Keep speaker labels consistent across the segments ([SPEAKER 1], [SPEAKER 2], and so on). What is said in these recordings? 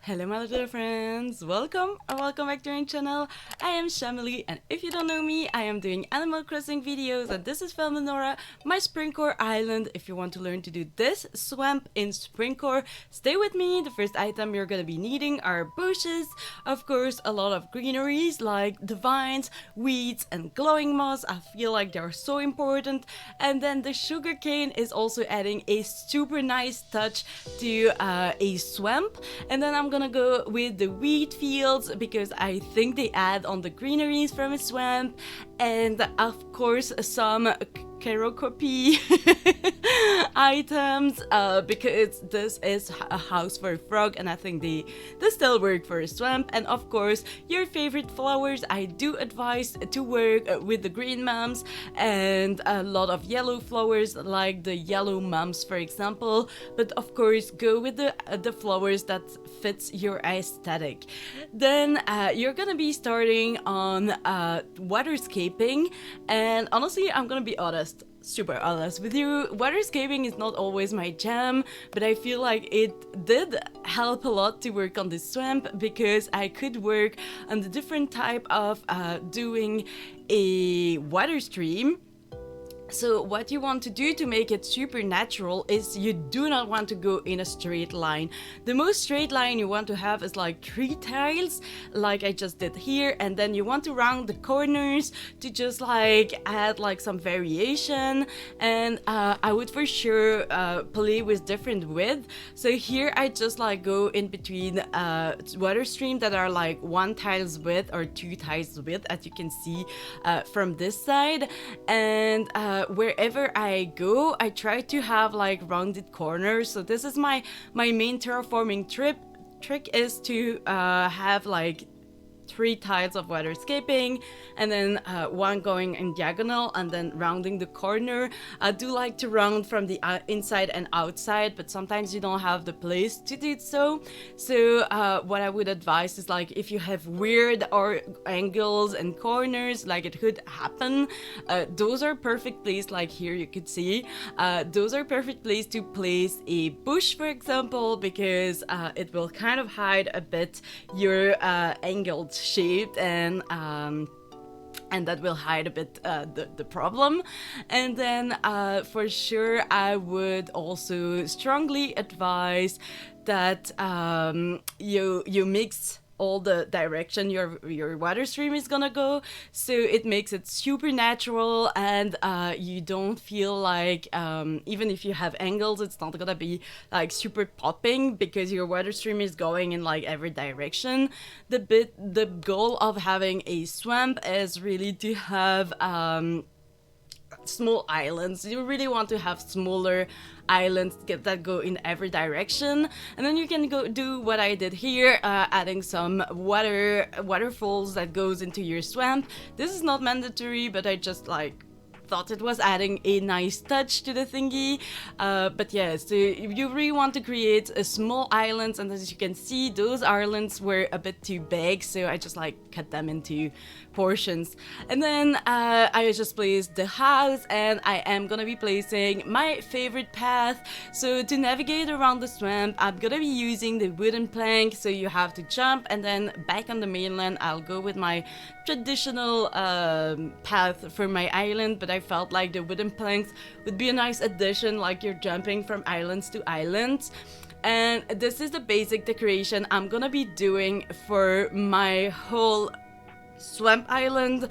[SPEAKER 1] Hello my little friends, welcome back to my channel. I am Shamily, and if you don't know me, I am doing Animal Crossing videos, and this is Felminora, my Springcore island. If you want to learn to do this swamp in Springcore, stay with me. The first item you're gonna be needing are bushes, of course a lot of greeneries like the vines, weeds and glowing moss. I feel like they're so important. And then the sugarcane is also adding a super nice touch to a swamp. And then I'm gonna go with the wheat fields because I think they add on the greeneries from a swamp, and of course some karaoke items because this is a house for a frog and I think they still work for a swamp. And of course your favorite flowers. I do advise to work with the green mums and a lot of yellow flowers like the yellow mums for example, but of course go with the flowers that fits your aesthetic. Then you're gonna be starting on waterscaping, and honestly I'm gonna be honest, super honest with you, waterscaping is not always my jam, but I feel like it did help a lot to work on this swamp because I could work on the different type of doing a water stream. So what you want to do to make it super natural is you do not want to go in a straight line. The most straight line you want to have is like 3 tiles, like I just did here, and then you want to round the corners to just like add like some variation. And I would for sure play with different width. So here I just like go in between water streams that are like 1 tiles width or 2 tiles width, as you can see from this side. And wherever I go, I try to have like rounded corners. So this is my main terraforming trick is to have like 3 tiles of waterscaping and then 1 going in diagonal and then rounding the corner. I do like to round from the inside and outside, but sometimes you don't have the place to do so. So what I would advise is like if you have weird or angles and corners, like it could happen, those are perfect place. Like here you could see those are perfect place to place a bush for example, because it will kind of hide a bit your angled shaped, and that will hide a bit the problem. And then for sure I would also strongly advise that you mix all the direction your water stream is gonna go, so it makes it super natural, and you don't feel like even if you have angles it's not gonna be like super popping because your water stream is going in like every direction. The goal of having a swamp is really to have small islands. You really want to have smaller islands that go in every direction, and then you can go do what I did here, adding some waterfalls that goes into your swamp. This is not mandatory, but I just like thought it was adding a nice touch to the thingy. But yeah, so you really want to create a small islands, and as you can see those islands were a bit too big, so I just like cut them into portions. And then I just placed the house, and I am gonna be placing my favorite path. So to navigate around the swamp I'm gonna be using the wooden plank, so you have to jump, and then back on the mainland I'll go with my traditional path for my island, but I felt like the wooden planks would be a nice addition, like you're jumping from islands to islands. And this is the basic decoration I'm gonna be doing for my whole swamp island,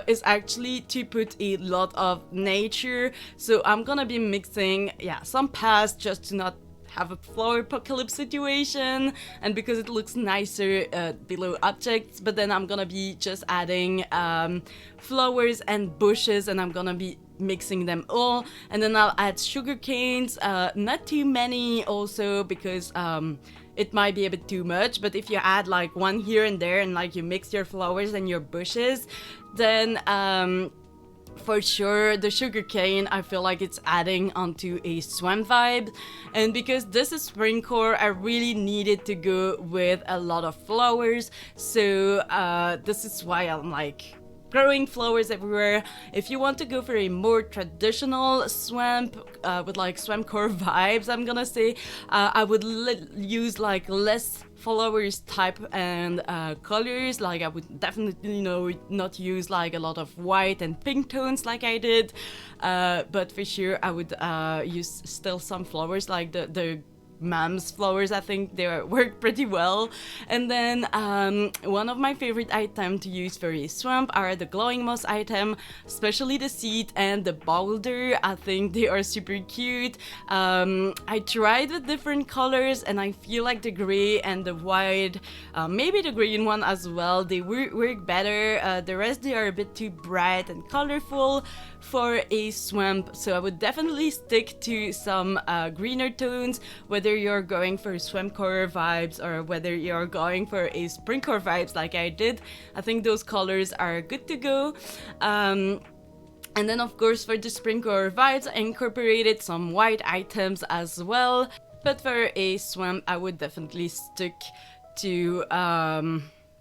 [SPEAKER 1] is actually to put a lot of nature. So I'm gonna be mixing some paths just to not have a flower apocalypse situation, and because it looks nicer below objects. But then I'm gonna be just adding flowers and bushes, and I'm gonna be mixing them all. And then I'll add sugar canes, not too many also because it might be a bit too much, but if you add like 1 here and there and like you mix your flowers and your bushes, then for sure the sugarcane I feel like it's adding onto a swamp vibe. And because this is Springcore I really needed to go with a lot of flowers, so this is why I'm like growing flowers everywhere. If you want to go for a more traditional swamp with like Springcore vibes, I'm gonna say, I would use like less flowers type and colors. Like I would definitely, you know, not use like a lot of white and pink tones like I did, but for sure I would use still some flowers like the Mam's flowers. I think they work pretty well. And then one of my favorite items to use for a swamp are the glowing moss item, especially the seed and the boulder. I think they are super cute. I tried with different colors and I feel like the gray and the white, maybe the green one as well, they work better. The rest, they are a bit too bright and colorful for a swamp, so I would definitely stick to some greener tones, whether you're going for Springcore vibes or whether you're going for a Springcore vibes like I did. I think those colors are good to go. And then of course for the Springcore vibes, I incorporated some white items as well. But for a swamp, I would definitely stick to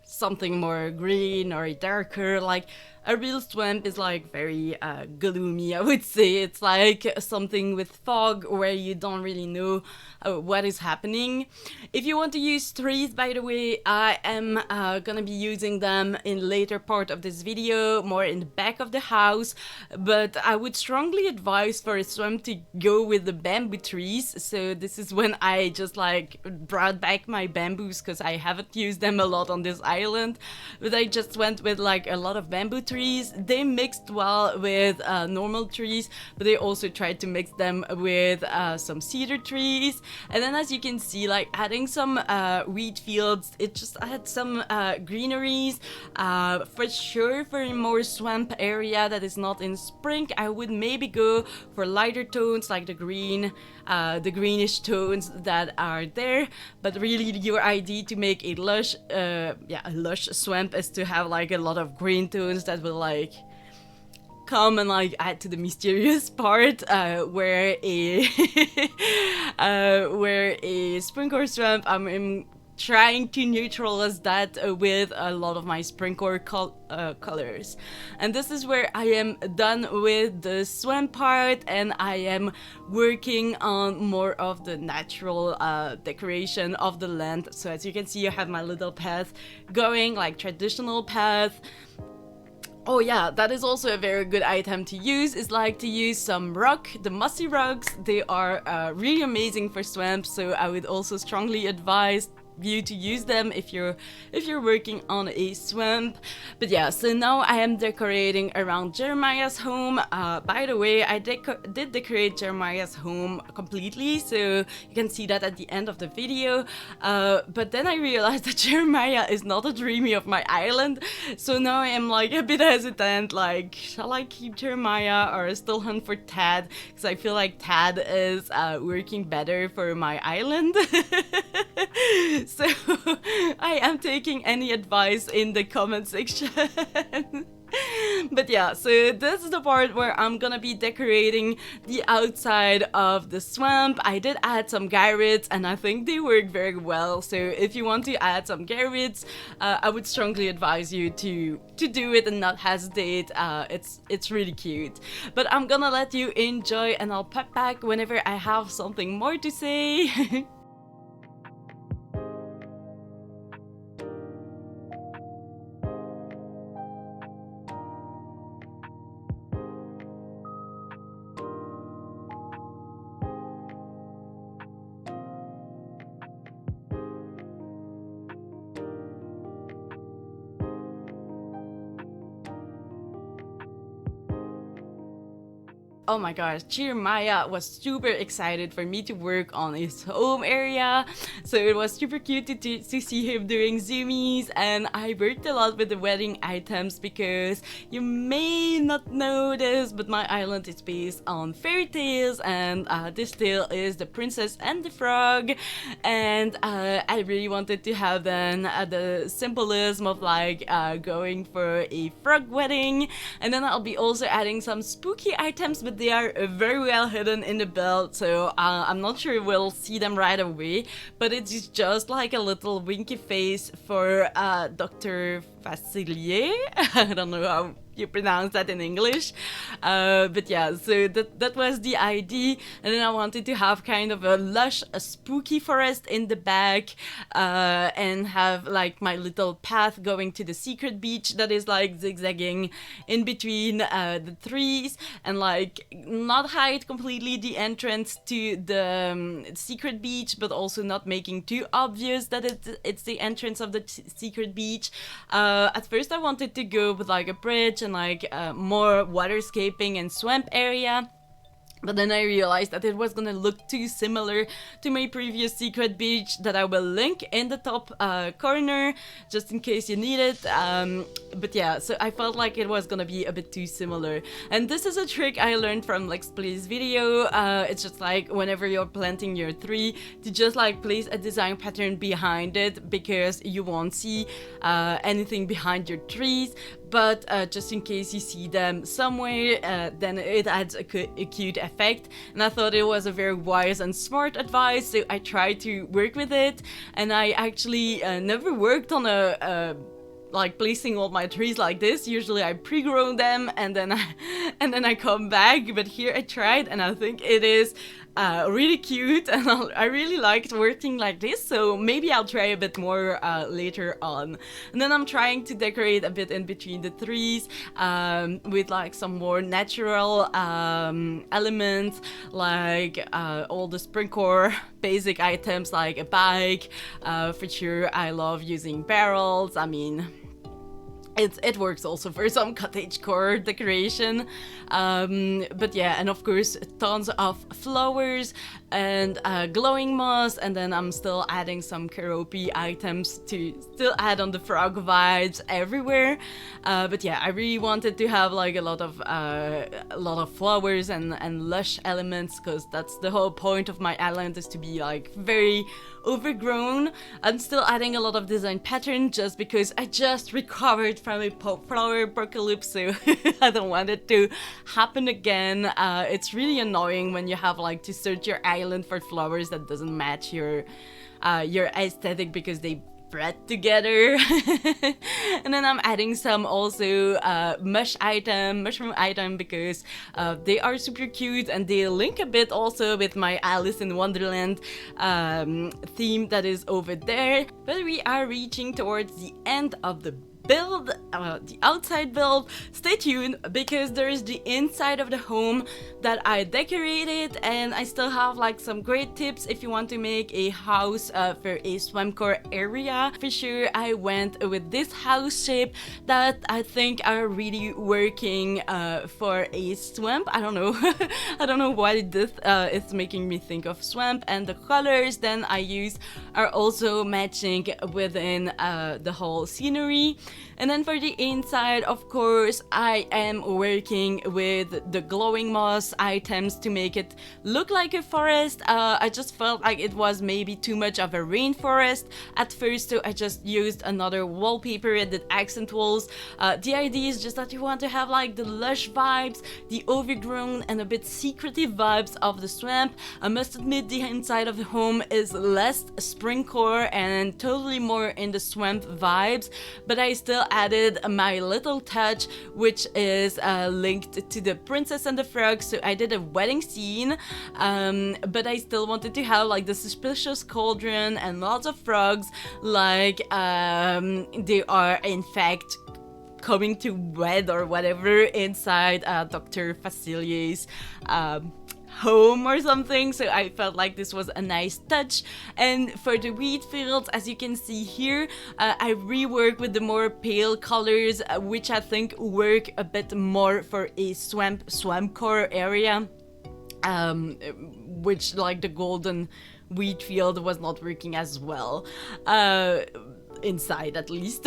[SPEAKER 1] something more green or darker. Like a real swamp is like very gloomy, I would say. It's like something with fog where you don't really know what is happening. If you want to use trees, by the way, I am gonna be using them in later part of this video, more in the back of the house, but I would strongly advise for a swamp to go with the bamboo trees. So this is when I just like brought back my bamboos, because I haven't used them a lot on this island, but I just went with like a lot of bamboo trees. They mixed well with normal trees, but they also tried to mix them with some cedar trees. And then as you can see, like adding some wheat fields, it just adds some greeneries. For sure, for a more swamp area that is not in spring, I would maybe go for lighter tones like the green, the greenish tones that are there. But really your idea to make a lush swamp is to have like a lot of green tones that will like come and like add to the mysterious part, where a Springcore swamp, I'm trying to neutralize that with a lot of my Springcore colors. And this is where I am done with the swamp part, and I am working on more of the natural decoration of the land. So as you can see, I have my little path going, like traditional path. Oh yeah, that is also a very good item to use, is like to use some rock, the mossy rocks. They are really amazing for swamps, so I would also strongly advise you to use them if you're working on a swamp. But yeah, so now I am decorating around Jeremiah's home. By the way, I did decorate Jeremiah's home completely, so you can see that at the end of the video. But then I realized that Jeremiah is not a dreamy of my island, so now I am like a bit hesitant, like shall I keep Jeremiah or still hunt for Tad, because I feel like Tad is working better for my island. So I am taking any advice in the comment section. But yeah, so this is the part where I'm gonna be decorating the outside of the swamp. I did add some garrets and I think they work very well. So if you want to add some garrets, I would strongly advise you to do it and not hesitate. It's really cute. But I'm gonna let you enjoy, and I'll pop back whenever I have something more to say. Oh my gosh, Jeremiah was super excited for me to work on his home area, so it was super cute to see him doing zoomies. And I worked a lot with the wedding items, because you may not know this, but my island is based on fairy tales, and this tale is The Princess and the Frog. And I really wanted to have then the symbolism of like going for a frog wedding. And then I'll be also adding some spooky items, but they are very well hidden in the belt, so I'm not sure we'll see them right away. But it's just like a little winky face for Dr. Facilier. I don't know how you pronounce that in English. But yeah, so that was the idea. And then I wanted to have kind of a lush, a spooky forest in the back, and have like my little path going to the secret beach that is like zigzagging in between the trees, and like not hide completely the entrance to the secret beach, but also not making too obvious that it's the entrance of the secret beach. At first I wanted to go with like a bridge and like more waterscaping and swamp area. But then I realized that it was gonna look too similar to my previous secret beach that I will link in the top corner, just in case you need it. But yeah, so I felt like it was gonna be a bit too similar. And this is a trick I learned from Lex Play's video. It's just like whenever you're planting your tree, to just like place a design pattern behind it, because you won't see anything behind your trees. But just in case you see them somewhere, then it adds a cute effect. And I thought it was a very wise and smart advice, so I tried to work with it. And I actually never worked on like placing all my trees like this. Usually I pre-grow them and then I come back. But here I tried, and I think it is really cute, and I really liked working like this, so maybe I'll try a bit more later on. And then I'm trying to decorate a bit in between the trees with like some more natural elements, like all the Springcore basic items, like a bike. For sure I love using barrels. I mean, it works also for some cottagecore decoration. But yeah, and of course tons of flowers and glowing moss, and then I'm still adding some keroppi items to still add on the frog vibes everywhere. But yeah, I really wanted to have like a lot of flowers and lush elements, because that's the whole point of my island, is to be like very overgrown. I'm still adding a lot of design pattern just because I just recovered from a flower apocalypse, so I don't want it to happen again. It's really annoying when you have like to search your island for flowers that doesn't match your aesthetic because they bred together. And then I'm adding some also mushroom item, because they are super cute and they link a bit also with my Alice in Wonderland theme that is over there. But we are reaching towards the end of the build, the outside build. Stay tuned, because there is the inside of the home that I decorated, and I still have like some great tips if you want to make a house for a Springcore area. For sure I went with this house shape that I think are really working for a swamp. I don't know I don't know why this is making me think of swamp, and the colors then I use are also matching within the whole scenery. And then for the inside, of course, I am working with the glowing moss items to make it look like a forest. I just felt like it was maybe too much of a rainforest at first, so I just used another wallpaper and did accent walls. The idea is just that you want to have like the lush vibes, the overgrown and a bit secretive vibes of the swamp. I must admit the inside of the home is less Springcore and totally more in the swamp vibes, but I still added my little touch, which is linked to the princess and the frog. So I did a wedding scene, but I still wanted to have like the suspicious cauldron and lots of frogs, like they are in fact coming to wed or whatever inside Dr. Facilier's home or something. So I felt like this was a nice touch. And for the wheat fields, as you can see here, I rework with the more pale colors, which I think work a bit more for a swampcore area, which like the golden wheat field was not working as well. Inside at least.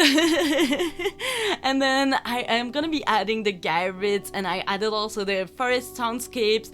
[SPEAKER 1] And then I am gonna be adding the gyrids, and I added also the forest soundscapes.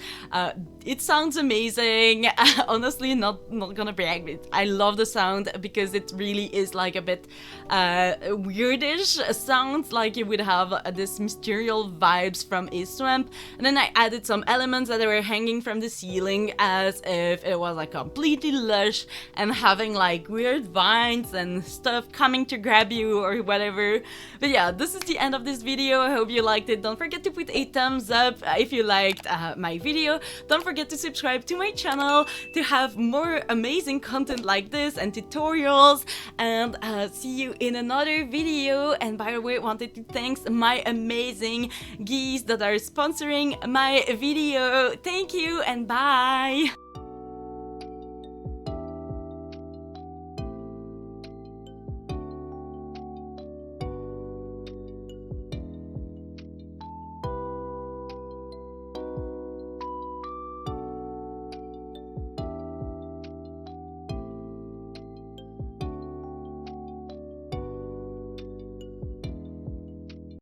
[SPEAKER 1] It sounds amazing. Honestly, not gonna brag, but I love the sound because it really is like a bit weirdish sounds, like you would have this mysterious vibes from a swamp. And then I added some elements that were hanging from the ceiling as if it was like completely lush and having like weird vines and stuff coming to grab you or whatever. But yeah, this is the end of this video. I hope you liked it. Don't forget to put a thumbs up if you liked my video. Don't forget to subscribe to my channel to have more amazing content like this and tutorials, and see you in another video. And by the way, I wanted to thank my amazing geese that are sponsoring my video. Thank you and bye.